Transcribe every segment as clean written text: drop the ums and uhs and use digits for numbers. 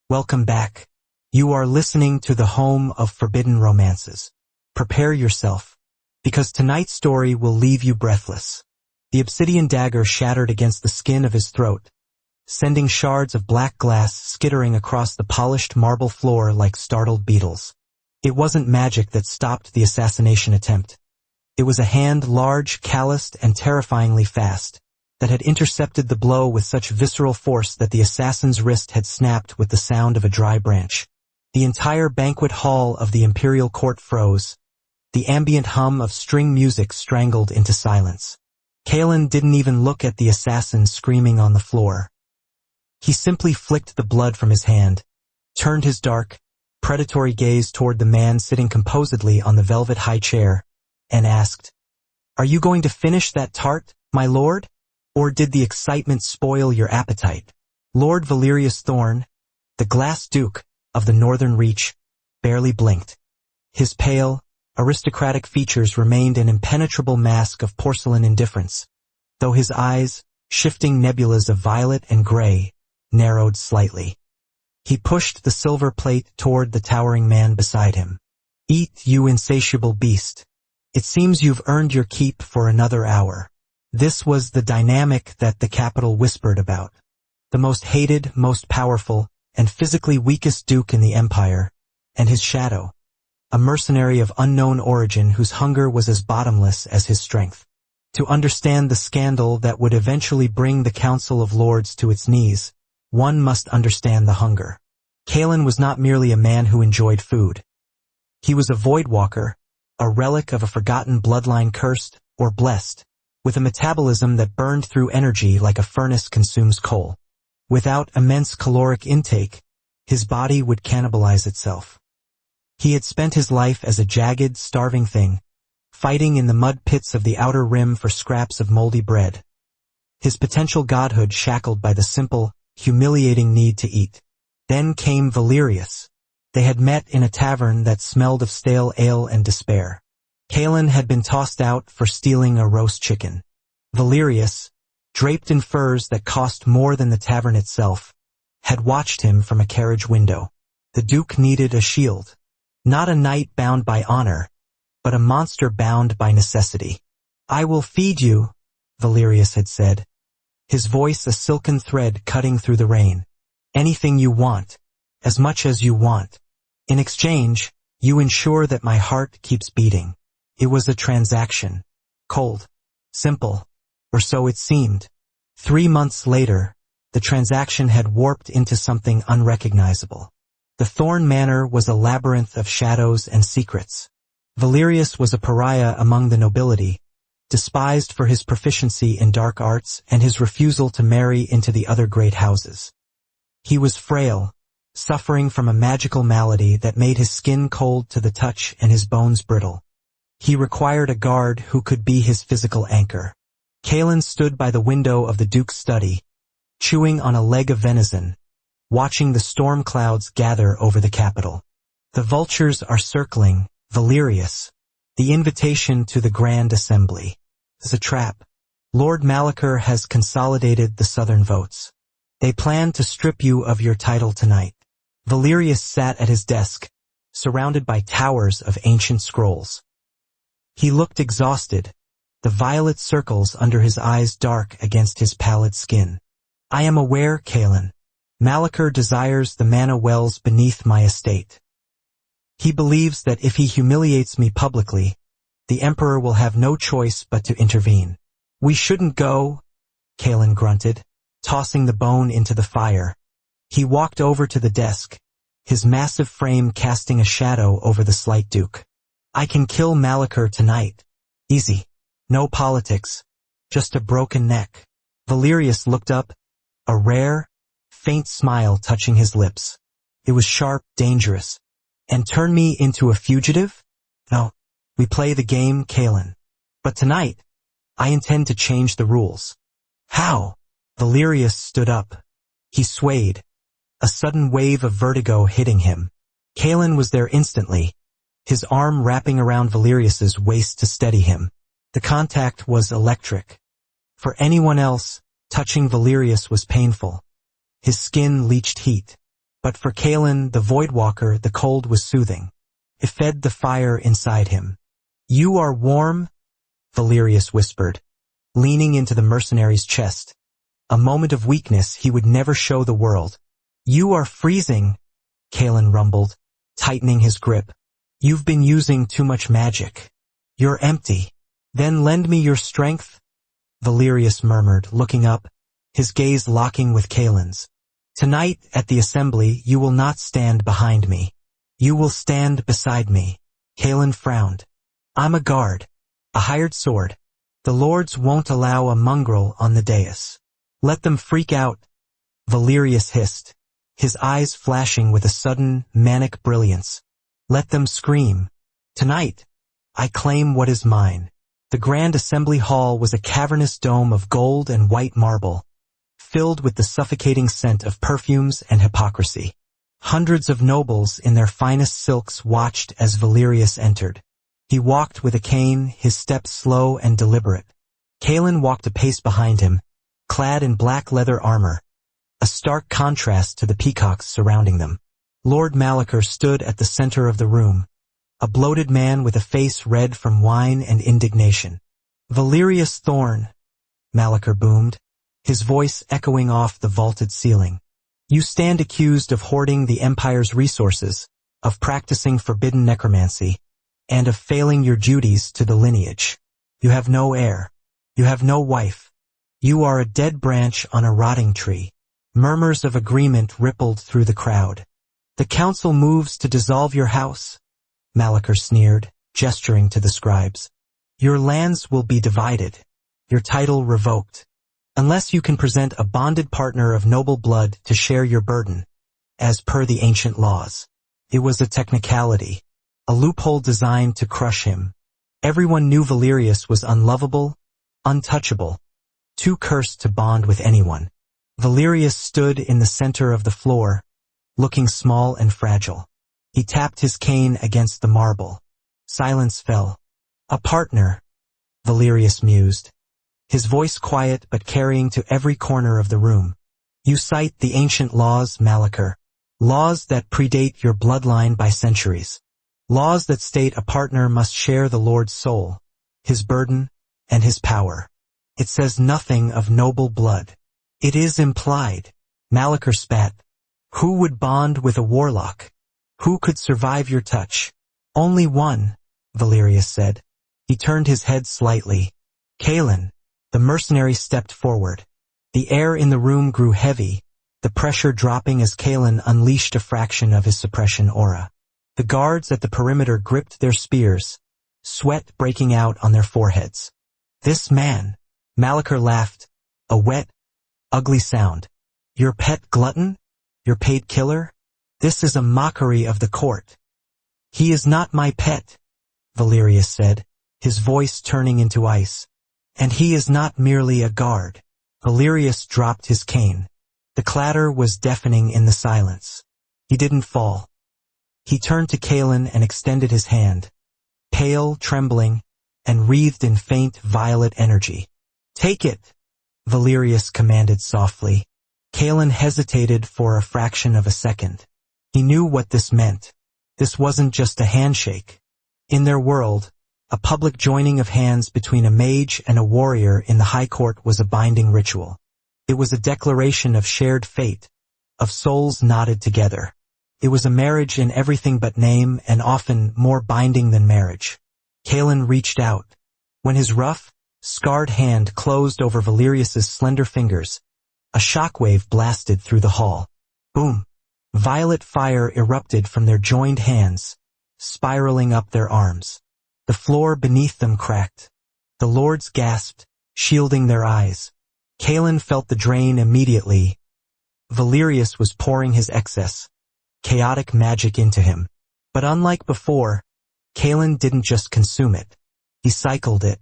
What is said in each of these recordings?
Welcome back. You are listening to the home of forbidden romances. Prepare yourself, because tonight's story will leave you breathless. The obsidian dagger shattered against the skin of his throat, sending shards of black glass skittering across the polished marble floor like startled beetles. It wasn't magic that stopped the assassination attempt. It was a hand large, calloused, and terrifyingly fast, that had intercepted the blow with such visceral force that the assassin's wrist had snapped with the sound of a dry branch. The entire banquet hall of the imperial court froze. The ambient hum of string music strangled into silence. Kalen didn't even look at the assassin screaming on the floor. He simply flicked the blood from his hand, turned his dark, predatory gaze toward the man sitting composedly on the velvet high chair, and asked, "Are you going to finish that tart, my lord? Or did the excitement spoil your appetite?" Lord Valerius Thorn, the Glass Duke of the Northern Reach, barely blinked. His pale, aristocratic features remained an impenetrable mask of porcelain indifference, though his eyes, shifting nebulas of violet and gray, narrowed slightly. He pushed the silver plate toward the towering man beside him. "Eat, you insatiable beast. It seems you've earned your keep for another hour." This was the dynamic that the capital whispered about. The most hated, most powerful, and physically weakest duke in the empire, and his shadow, a mercenary of unknown origin whose hunger was as bottomless as his strength. To understand the scandal that would eventually bring the Council of Lords to its knees, one must understand the hunger. Kalen was not merely a man who enjoyed food. He was a voidwalker, a relic of a forgotten bloodline cursed, or blessed, with a metabolism that burned through energy like a furnace consumes coal. Without immense caloric intake, his body would cannibalize itself. He had spent his life as a jagged, starving thing, fighting in the mud pits of the outer rim for scraps of moldy bread. His potential godhood shackled by the simple, humiliating need to eat. Then came Valerius. They had met in a tavern that smelled of stale ale and despair. Kalen had been tossed out for stealing a roast chicken. Valerius, draped in furs that cost more than the tavern itself, had watched him from a carriage window. The Duke needed a shield. Not a knight bound by honor, but a monster bound by necessity. "I will feed you," Valerius had said, his voice a silken thread cutting through the rain. "Anything you want, as much as you want. In exchange, you ensure that my heart keeps beating." It was a transaction. Cold. Simple. Or so it seemed. 3 months later, the transaction had warped into something unrecognizable. The Thorn Manor was a labyrinth of shadows and secrets. Valerius was a pariah among the nobility, despised for his proficiency in dark arts and his refusal to marry into the other great houses. He was frail, suffering from a magical malady that made his skin cold to the touch and his bones brittle. He required a guard who could be his physical anchor. Kalen stood by the window of the Duke's study, chewing on a leg of venison, watching the storm clouds gather over the capital. The vultures are circling, Valerius. The invitation to the Grand Assembly is a trap. Lord Malachor has consolidated the southern votes. They plan to strip you of your title tonight. Valerius sat at his desk, surrounded by towers of ancient scrolls. He looked exhausted, the violet circles under his eyes dark against his pallid skin. "I am aware, Kalen. Malachor desires the mana wells beneath my estate. He believes that if he humiliates me publicly, the Emperor will have no choice but to intervene." "We shouldn't go," Kalen grunted, tossing the bone into the fire. He walked over to the desk, his massive frame casting a shadow over the slight Duke. "I can kill Malachor tonight. Easy. No politics. Just a broken neck." Valerius looked up, a rare, faint smile touching his lips. It was sharp, dangerous. "And turn me into a fugitive? No. We play the game, Kalen. But tonight, I intend to change the rules." "How?" Valerius stood up. He swayed, a sudden wave of vertigo hitting him. Kalen was there instantly, his arm wrapping around Valerius's waist to steady him. The contact was electric. For anyone else, touching Valerius was painful. His skin leached heat. But for Kalen, the Voidwalker, the cold was soothing. It fed the fire inside him. "You are warm," Valerius whispered, leaning into the mercenary's chest. A moment of weakness he would never show the world. "You are freezing," Kalen rumbled, tightening his grip. "You've been using too much magic. You're empty." "Then lend me your strength," Valerius murmured, looking up, his gaze locking with Kalen's. "Tonight, at the assembly, you will not stand behind me. You will stand beside me." Kalen frowned. "I'm a guard. A hired sword. The lords won't allow a mongrel on the dais." "Let them freak out," Valerius hissed, his eyes flashing with a sudden, manic brilliance. "Let them scream. Tonight, I claim what is mine." The Grand Assembly Hall was a cavernous dome of gold and white marble, filled with the suffocating scent of perfumes and hypocrisy. Hundreds of nobles in their finest silks watched as Valerius entered. He walked with a cane, his steps slow and deliberate. Kalen walked a pace behind him, clad in black leather armor, a stark contrast to the peacocks surrounding them. Lord Malachor stood at the center of the room, a bloated man with a face red from wine and indignation. "Valerius Thorn," Malachor boomed, his voice echoing off the vaulted ceiling. "You stand accused of hoarding the Empire's resources, of practicing forbidden necromancy, and of failing your duties to the lineage. You have no heir. You have no wife. You are a dead branch on a rotting tree." Murmurs of agreement rippled through the crowd. "The council moves to dissolve your house," Malachor sneered, gesturing to the scribes. "Your lands will be divided, your title revoked, unless you can present a bonded partner of noble blood to share your burden, as per the ancient laws." It was a technicality, a loophole designed to crush him. Everyone knew Valerius was unlovable, untouchable, too cursed to bond with anyone. Valerius stood in the center of the floor, looking small and fragile. He tapped his cane against the marble. Silence fell. "A partner," Valerius mused, his voice quiet but carrying to every corner of the room. "You cite the ancient laws, Malachor, laws that predate your bloodline by centuries. Laws that state a partner must share the Lord's soul, his burden, and his power. It says nothing of noble blood." "It is implied," Malachor spat. "Who would bond with a warlock? Who could survive your touch?" "Only one," Valerius said. He turned his head slightly. "Kalen." The mercenary stepped forward. The air in the room grew heavy, the pressure dropping as Kalen unleashed a fraction of his suppression aura. The guards at the perimeter gripped their spears, sweat breaking out on their foreheads. "This man," Malachor laughed, a wet, ugly sound. "Your pet glutton? Your paid killer? This is a mockery of the court." "He is not my pet," Valerius said, his voice turning into ice. "And he is not merely a guard." Valerius dropped his cane. The clatter was deafening in the silence. He didn't fall. He turned to Kalen and extended his hand, pale, trembling, and wreathed in faint violet energy. "Take it," Valerius commanded softly. Kalen hesitated for a fraction of a second. He knew what this meant. This wasn't just a handshake. In their world, a public joining of hands between a mage and a warrior in the High Court was a binding ritual. It was a declaration of shared fate, of souls knotted together. It was a marriage in everything but name and often more binding than marriage. Kalen reached out. When his rough, scarred hand closed over Valerius's slender fingers, a shockwave blasted through the hall. Boom! Violet fire erupted from their joined hands, spiraling up their arms. The floor beneath them cracked. The lords gasped, shielding their eyes. Kalen felt the drain immediately. Valerius was pouring his excess, chaotic magic into him. But unlike before, Kalen didn't just consume it. He cycled it.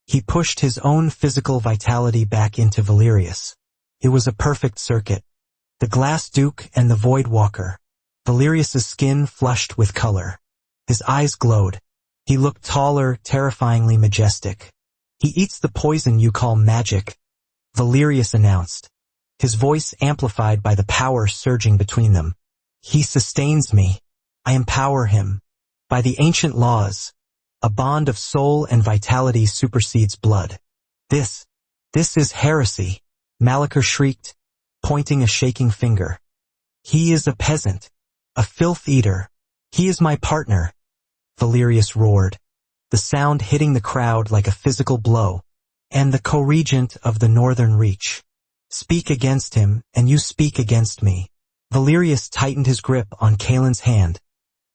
He pushed his own physical vitality back into Valerius. It was a perfect circuit. The Glass Duke and the Void Walker. Valerius's skin flushed with color. His eyes glowed. He looked taller, terrifyingly majestic. "He eats the poison you call magic," Valerius announced, his voice amplified by the power surging between them. He sustains me. I empower him. By the ancient laws, a bond of soul and vitality supersedes blood. This is heresy, Malachor shrieked, pointing a shaking finger. He is a peasant, a filth eater. He is my partner, Valerius roared, the sound hitting the crowd like a physical blow, and the co-regent of the Northern Reach. Speak against him, and you speak against me. Valerius tightened his grip on Kaelin's hand,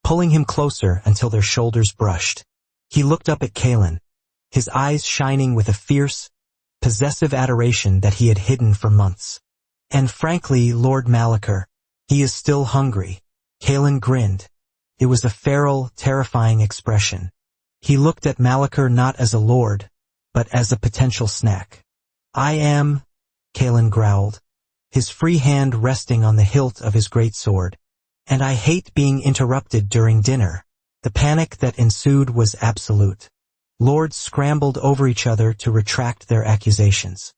pulling him closer until their shoulders brushed. He looked up at Kaelin, his eyes shining with a fierce, possessive adoration that he had hidden for months. And frankly, Lord Malachor, he is still hungry. Kaelin grinned. It was a feral, terrifying expression. He looked at Malachor not as a lord, but as a potential snack. I am, Kaelin growled, his free hand resting on the hilt of his greatsword. And I hate being interrupted during dinner. The panic that ensued was absolute. Lords scrambled over each other to retract their accusations.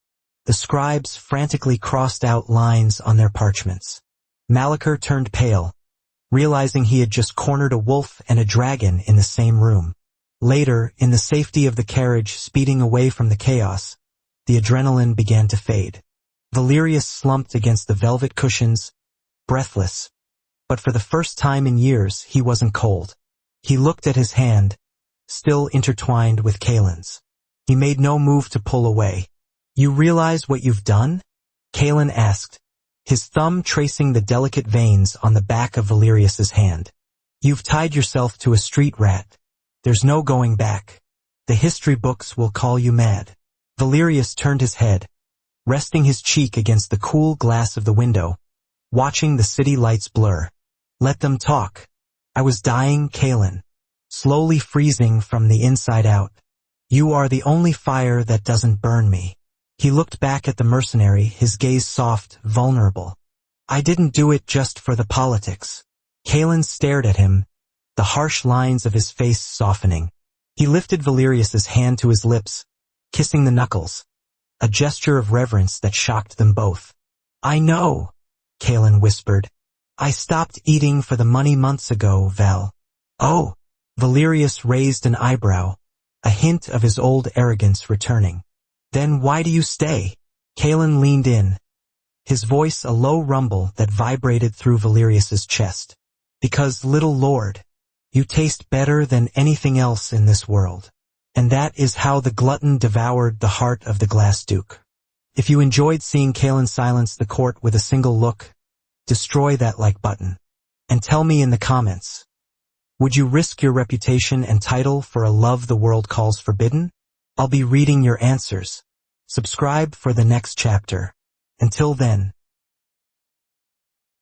The scribes frantically crossed out lines on their parchments. Malachor turned pale, realizing he had just cornered a wolf and a dragon in the same room. Later, in the safety of the carriage speeding away from the chaos, the adrenaline began to fade. Valerius slumped against the velvet cushions, breathless, but for the first time in years he wasn't cold. He looked at his hand, still intertwined with Kaelin's. He made no move to pull away. You realize what you've done? Kaelin asked, his thumb tracing the delicate veins on the back of Valerius's hand. You've tied yourself to a street rat. There's no going back. The history books will call you mad. Valerius turned his head, resting his cheek against the cool glass of the window, watching the city lights blur. Let them talk. I was dying, Kaelin, slowly freezing from the inside out. You are the only fire that doesn't burn me. He looked back at the mercenary, his gaze soft, vulnerable. I didn't do it just for the politics. Kaelin stared at him, the harsh lines of his face softening. He lifted Valerius's hand to his lips, kissing the knuckles, a gesture of reverence that shocked them both. I know, Kaelin whispered. I stopped eating for the money months ago, Val. Oh, Valerius raised an eyebrow, a hint of his old arrogance returning. Then why do you stay? Kaelin leaned in, his voice a low rumble that vibrated through Valerius's chest. Because, little lord, you taste better than anything else in this world. And that is how the glutton devoured the heart of the Glass Duke. If you enjoyed seeing Kaelin silence the court with a single look, destroy that like button. And tell me in the comments, would you risk your reputation and title for a love the world calls forbidden? I'll be reading your answers. Subscribe for the next chapter. Until then,